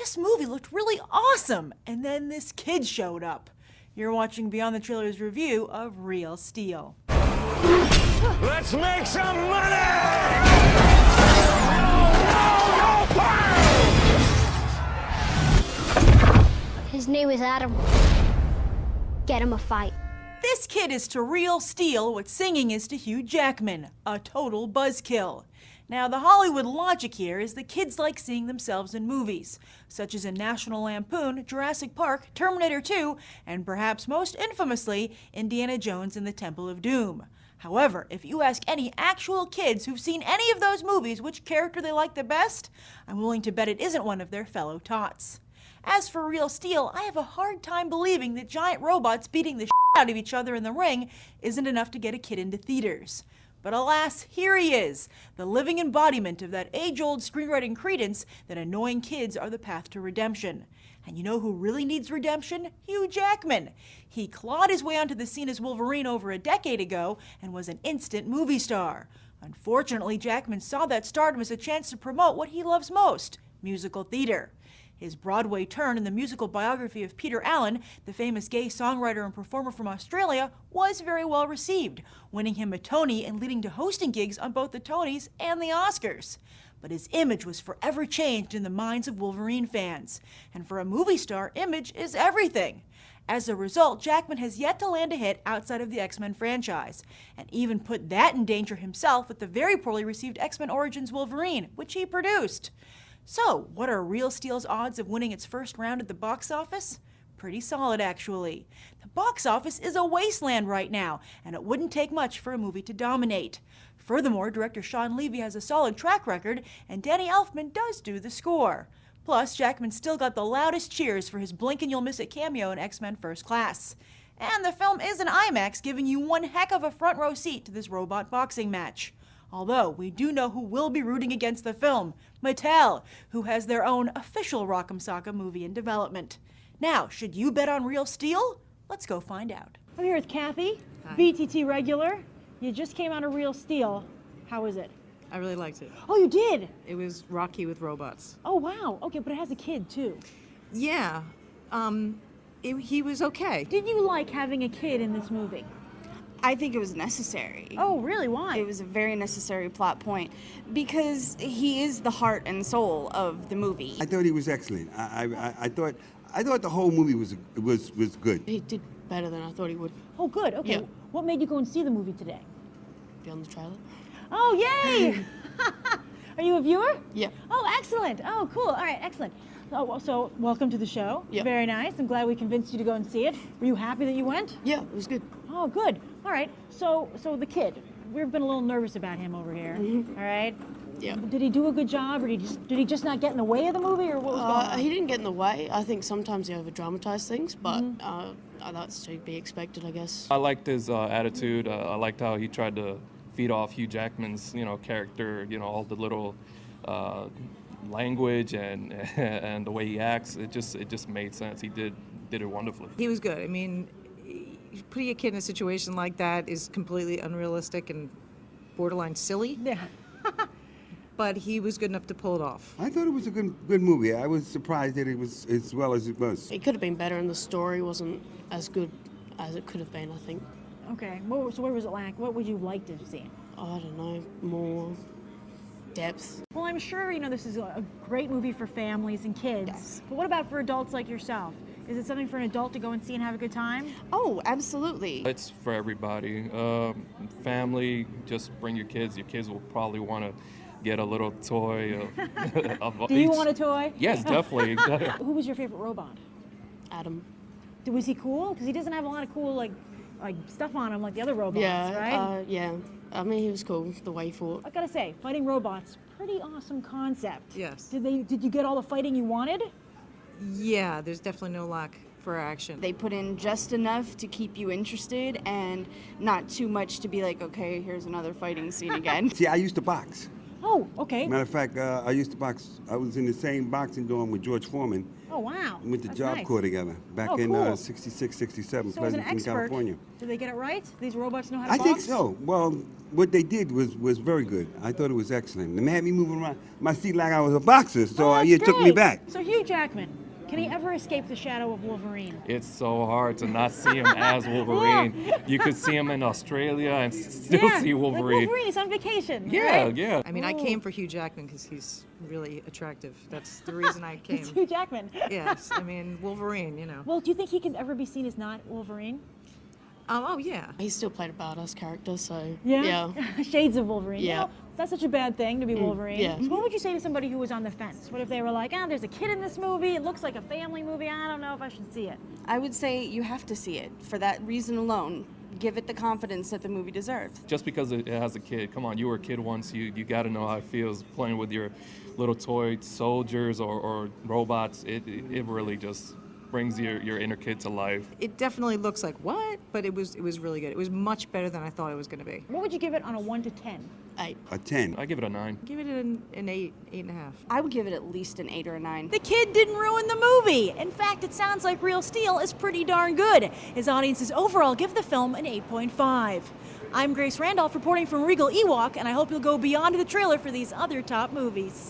this movie looked really awesome, and then this kid showed up. You're watching Beyond the Trailers review of Real Steel. Let's make some money! His name is Adam. Get him a fight. This kid is to Real Steel what singing is to Hugh Jackman, a total buzzkill. Now, the Hollywood logic here is that kids like seeing themselves in movies, such as in National Lampoon, Jurassic Park, Terminator 2, and perhaps most infamously, Indiana Jones and the Temple of Doom. However, if you ask any actual kids who've seen any of those movies which character they like the best, I'm willing to bet it isn't one of their fellow tots. As for Real Steel, I have a hard time believing that giant robots beating the out of each other in the ring isn't enough to get a kid into theaters. But alas, here he is, the living embodiment of that age-old screenwriting credence that annoying kids are the path to redemption. And you know who really needs redemption? Hugh Jackman. He clawed his way onto the scene as Wolverine over a decade ago and was an instant movie star. Unfortunately, Jackman saw that stardom as a chance to promote what he loves most, musical theater. His Broadway turn in the musical biography of Peter Allen, the famous gay songwriter and performer from Australia, was very well received, winning him a Tony and leading to hosting gigs on both the Tonys and the Oscars. But his image was forever changed in the minds of Wolverine fans. And for a movie star, image is everything. As a result, Jackman has yet to land a hit outside of the X-Men franchise, and even put that in danger himself with the very poorly received X-Men Origins Wolverine, which he produced. So, what are Real Steel's odds of winning its first round at the box office? Pretty solid, actually. The box office is a wasteland right now, and it wouldn't take much for a movie to dominate. Furthermore, director Sean Levy has a solid track record, and Danny Elfman does do the score. Plus, Jackman still got the loudest cheers for his blink and you'll miss it cameo in X-Men First Class. And the film is an IMAX, giving you one heck of a front row seat to this robot boxing match. Although, we do know who will be rooting against the film, Mattel, who has their own official Rock'em Sock'em movie in development. Now, should you bet on Real Steel? Let's go find out. I'm here with Kathy, Hi. BTT regular. You just came out of Real Steel. How was it? I really liked it. Oh, you did? It was Rocky with robots. Oh, wow. Okay, but it has a kid, too. Yeah, he was okay. Did you like having a kid in this movie? I think it was necessary. Oh, really? Why? It was a very necessary plot point because he is the heart and soul of the movie. I thought he was excellent. I thought the whole movie was good. He did better than I thought he would. Oh, good. Okay. Yeah. What made you go and see the movie today? Beyond the trailer. Oh, yay! Are you a viewer? Yeah. Oh, excellent. Oh, cool. All right, excellent. So, welcome to the show. Yeah. Very nice. I'm glad we convinced you to go and see it. Were you happy that you went? Yeah, it was good. Oh, good. All right. So the kid, we've been a little nervous about him over here. All right. Yeah. Did he do a good job, or did he just not get in the way of the movie, or what was going on? He didn't get in the way. I think sometimes he over-dramatized things, but that's to be expected, I guess. I liked his attitude. I liked how he tried to feed off Hugh Jackman's, character. All the little language and and the way he acts. It just made sense. He did it wonderfully. He was good. I mean, putting a kid in a situation like that is completely unrealistic and borderline silly. Yeah. But he was good enough to pull it off. I thought it was a good movie. I was surprised that it was as well as it was. It could have been better, and the story wasn't as good as it could have been, I think. Okay. So where was it like? What would you like to see? I don't know, more depth. Well, I'm sure this is a great movie for families and kids. Yes. But what about for adults like yourself? Is it something for an adult to go and see and have a good time? Oh, absolutely. It's for everybody. Family, just bring your kids. Your kids will probably want to get a little toy. Do you want a toy? Yes, definitely. Who was your favorite robot? Adam. Was he cool? Because he doesn't have a lot of cool like stuff on him like the other robots, right? Yeah. I mean, he was cool, the way he fought. I gotta say, fighting robots, pretty awesome concept. Yes. Did you get all the fighting you wanted? Yeah, there's definitely no lack for action. They put in just enough to keep you interested and not too much to be like, okay, here's another fighting scene again. See, I used to box. Oh, okay. Matter of fact, I used to box. I was in the same boxing dorm with George Foreman. Oh, wow. We went to That's Job nice. Corps together back Oh, in cool. 66, 67, So as an Pleasanton, expert, California. did they get it right? These robots know how to I box? think so. Well, what they did was very good. I thought it was excellent. They had me moving around my seat like I was a boxer, so Oh, that's it took me great. back. So Hugh Jackman, can he ever escape the shadow of Wolverine? It's so hard to not see him as Wolverine. You could see him in Australia and still see Wolverine. Like Wolverine, he's on vacation. Yeah, right? yeah. I mean, I came for Hugh Jackman because he's really attractive. That's the reason I came. It's Hugh Jackman. Yes, I mean, Wolverine, you know. Well, do you think he can ever be seen as not Wolverine? Oh, yeah. He still played a badass character, so Yeah. Shades of Wolverine. You Yeah. know, that's such a bad thing to be Wolverine. yeah. So what would you say to somebody who was on the fence? What if they were like, there's a kid in this movie, it looks like a family movie, I don't know if I should see it. I would say you have to see it for that reason alone. Give it the confidence that the movie deserves. Just because it has a kid, come on, you were a kid once, you got to know how it feels playing with your little toy soldiers or robots. It really just brings your inner kid to life. It definitely looks like what, but it was really good. It was much better than I thought it was going to be. What would you give it on a 1 to 10? 8. A 10. I give it a 9. Give it an 8, 8.5. I would give it at least an 8 or a 9. The kid didn't ruin the movie. In fact, it sounds like Real Steel is pretty darn good. His audiences overall give the film an 8.5. I'm Grace Randolph reporting from Regal Ewok, and I hope you'll go beyond the trailer for these other top movies.